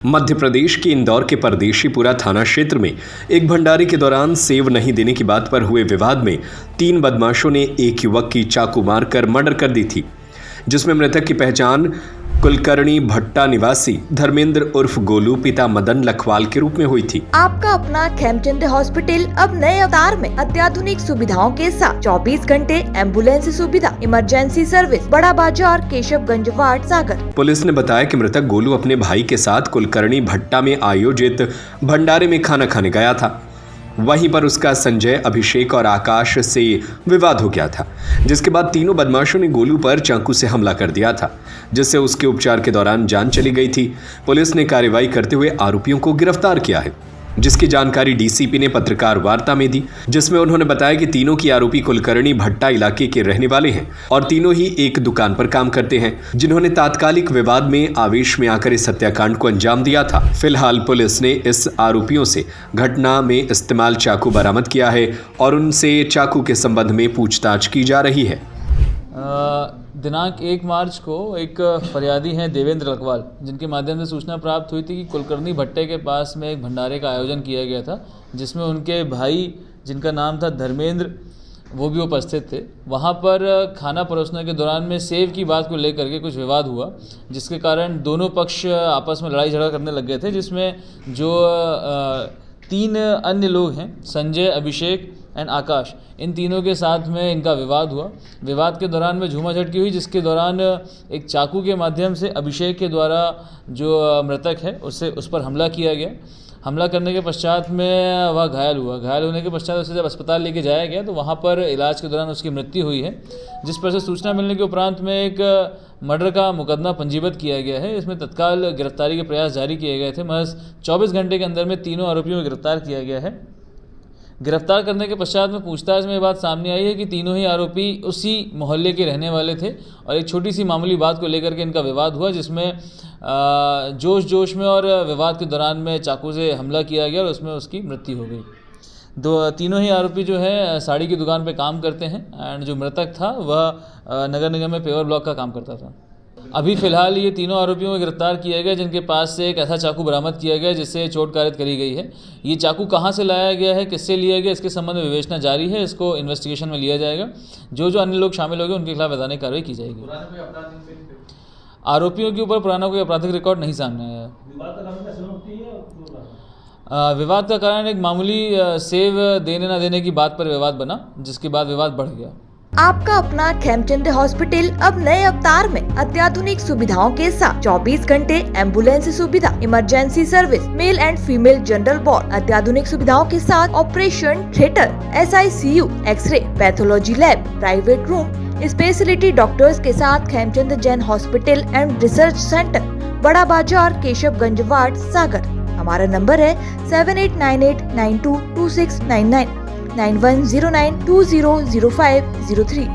मध्य प्रदेश के इंदौर के परदेशीपुरा थाना क्षेत्र में एक भंडारे के दौरान सेव नहीं देने की बात पर हुए विवाद में 3 बदमाशों ने एक युवक की चाकू मारकर मर्डर कर दी थी, जिसमें मृतक की पहचान कुलकर्णी भट्टा निवासी धर्मेंद्र उर्फ गोलू पिता मदन लखवाल के रूप में हुई थी। आपका अपना खेमचंद हॉस्पिटल अब नए अवतार में अत्याधुनिक सुविधाओं के साथ 24 घंटे एम्बुलेंस सुविधा, इमरजेंसी सर्विस, बड़ा बाजार, केशवगंज वार्ड, सागर। पुलिस ने बताया कि मृतक गोलू अपने भाई के साथ कुलकर्णी भट्टा में आयोजित भंडारे में खाना खाने गया था। वहीं पर उसका संजय, अभिषेक और आकाश से विवाद हो गया था, जिसके बाद तीनों बदमाशों ने गोलू पर चाकू से हमला कर दिया था, जिससे उसके उपचार के दौरान जान चली गई थी। पुलिस ने कार्रवाई करते हुए आरोपियों को गिरफ्तार किया है, जिसकी जानकारी डीसीपी ने पत्रकार वार्ता में दी, जिसमें उन्होंने बताया कि तीनों की आरोपी कुलकर्णी भट्टा इलाके के रहने वाले हैं और तीनों ही एक दुकान पर काम करते हैं, जिन्होंने तात्कालिक विवाद में आवेश में आकर इस हत्याकांड को अंजाम दिया था। फिलहाल पुलिस ने इस आरोपियों से घटना में इस्तेमाल चाकू बरामद किया है और उनसे चाकू के संबंध में पूछताछ की जा रही है। दिनांक 1 मार्च को एक फरियादी हैं देवेंद्र लखवाल, जिनके माध्यम से सूचना प्राप्त हुई थी कि कुलकर्णी भट्टे के पास में एक भंडारे का आयोजन किया गया था, जिसमें उनके भाई, जिनका नाम था धर्मेंद्र, वो भी उपस्थित थे। वहाँ पर खाना परोसने के दौरान में सेव की बात को लेकर के कुछ विवाद हुआ, जिसके कारण दोनों पक्ष आपस में लड़ाई झगड़ा करने लग गए थे, जिसमें जो 3 अन्य लोग हैं, संजय, अभिषेक एंड आकाश, इन तीनों के साथ में इनका विवाद हुआ। विवाद के दौरान में झूमाझटकी हुई, जिसके दौरान एक चाकू के माध्यम से अभिषेक के द्वारा जो मृतक है उस पर हमला किया गया। हमला करने के पश्चात में वह घायल हुआ। घायल होने के पश्चात उसे जब अस्पताल लेके जाया गया तो वहाँ पर इलाज के दौरान उसकी मृत्यु हुई है, जिस पर से सूचना मिलने के उपरांत में एक मर्डर का मुकदमा पंजीबद्ध किया गया है। इसमें तत्काल गिरफ्तारी के प्रयास जारी किए गए थे। महज 24 घंटे के अंदर में तीनों आरोपियों को गिरफ्तार किया गया है। गिरफ्तार करने के पश्चात में पूछताछ में ये बात सामने आई है कि तीनों ही आरोपी उसी मोहल्ले के रहने वाले थे और एक छोटी सी मामूली बात को लेकर के इनका विवाद हुआ, जिसमें जोश में और विवाद के दौरान में चाकू से हमला किया गया और उसमें उसकी मृत्यु हो गई। तीनों ही आरोपी जो है साड़ी की दुकान पे काम करते हैं एंड जो मृतक था वह नगर निगम में पेवर ब्लॉक का काम करता था। अभी फ़िलहाल ये तीनों आरोपियों को गिरफ्तार किया गया, जिनके पास से एक ऐसा चाकू बरामद किया गया जिससे चोट कारित करी गई है। ये चाकू कहाँ से लाया गया है, किससे लिया गया, इसके संबंध में विवेचना जारी है। इसको इन्वेस्टिगेशन में लिया जाएगा। जो अन्य लोग शामिल हो गए उनके खिलाफ वैधानिक कार्रवाई की जाएगी। आरोपियों के ऊपर पुराना कोई आपराधिक रिकॉर्ड नहीं सामने आया है। विवाद का कारण एक मामूली सेव देने न देने की बात पर विवाद बना, जिसके बाद विवाद बढ़ गया। आपका अपना खेमचंद हॉस्पिटल अब नए अवतार में अत्याधुनिक सुविधाओं के साथ 24 घंटे एम्बुलेंस सुविधा, emergency service, male and female general ward, अत्याधुनिक सुविधाओं के साथ operation theatre, SICU, x ray, pathology lab, private room, speciality doctors के साथ Khemchand Jain hospital and research centre, Bada Bazar, Keshavganj ward, सागर। हमारा नंबर है 7898922699, 9109200503।